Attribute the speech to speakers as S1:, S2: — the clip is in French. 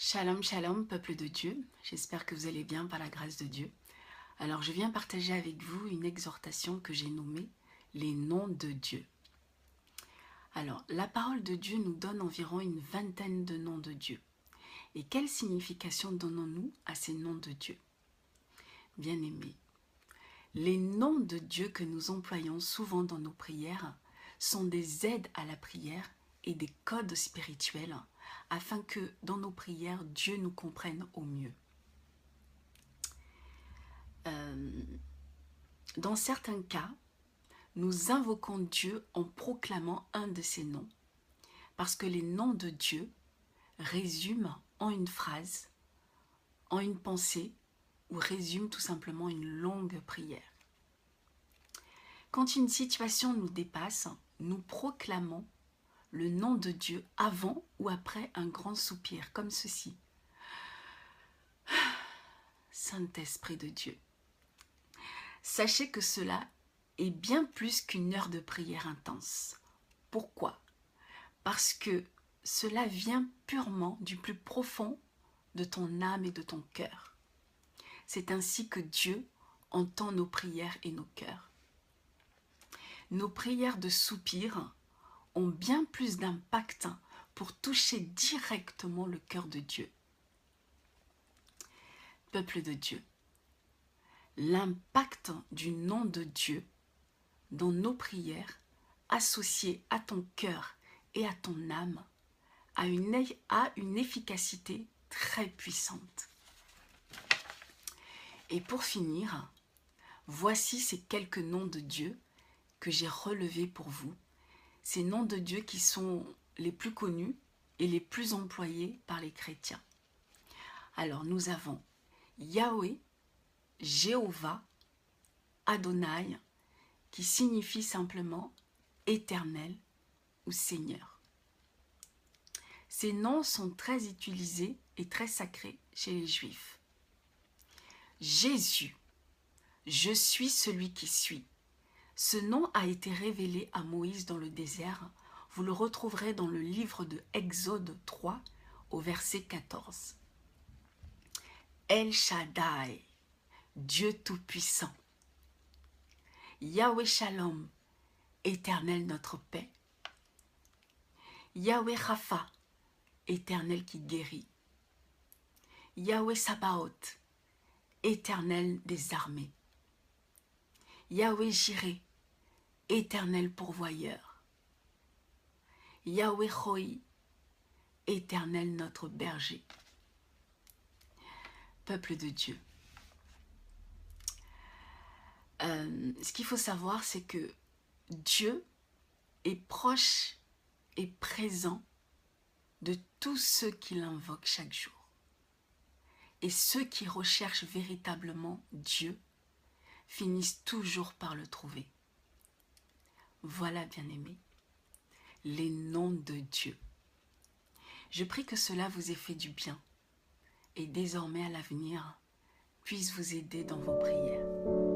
S1: Shalom, shalom, peuple de Dieu. J'espère que vous allez bien par la grâce de Dieu. Alors, je viens partager avec vous une exhortation que j'ai nommée « Les noms de Dieu ». Alors, la parole de Dieu nous donne environ une vingtaine de noms de Dieu. Et quelle signification donnons-nous à ces noms de Dieu? Bien-aimés, les noms de Dieu que nous employons souvent dans nos prières sont des aides à la prière et des codes spirituels afin que dans nos prières, Dieu nous comprenne au mieux. Dans certains cas, nous invoquons Dieu en proclamant un de ses noms, parce que les noms de Dieu résument en une phrase, en une pensée, ou résument tout simplement une longue prière. Quand une situation nous dépasse, nous proclamons le nom de Dieu avant ou après un grand soupir, comme ceci. Saint-Esprit de Dieu. Sachez que cela est bien plus qu'une heure de prière intense. Pourquoi? Parce que cela vient purement du plus profond de ton âme et de ton cœur. C'est ainsi que Dieu entend nos prières et nos cœurs. Nos prières de soupir ont bien plus d'impact pour toucher directement le cœur de Dieu. Peuple de Dieu, l'impact du nom de Dieu dans nos prières associées à ton cœur et à ton âme a une efficacité très puissante. Et pour finir, voici ces quelques noms de Dieu que j'ai relevés pour vous. Ces noms de Dieu qui sont les plus connus et les plus employés par les chrétiens. Alors nous avons Yahweh, Jéhovah, Adonai, qui signifie simplement éternel ou Seigneur. Ces noms sont très utilisés et très sacrés chez les Juifs. Jésus, je suis celui qui suis. Ce nom a été révélé à Moïse dans le désert. Vous le retrouverez dans le livre de Exode 3 au verset 14. El Shaddai, Dieu Tout-Puissant. Yahweh Shalom, Éternel notre paix. Yahweh Rapha, Éternel qui guérit. Yahweh Sabaoth, Éternel des armées. Yahweh Jireh, Éternel pourvoyeur. Yahweh Roi, Éternel notre berger. Peuple de Dieu. Ce qu'il faut savoir, c'est que Dieu est proche et présent de tous ceux qui l'invoquent chaque jour. Et ceux qui recherchent véritablement Dieu finissent toujours par le trouver. Voilà, bien-aimés, les noms de Dieu. Je prie que cela vous ait fait du bien et désormais à l'avenir puisse vous aider dans vos prières.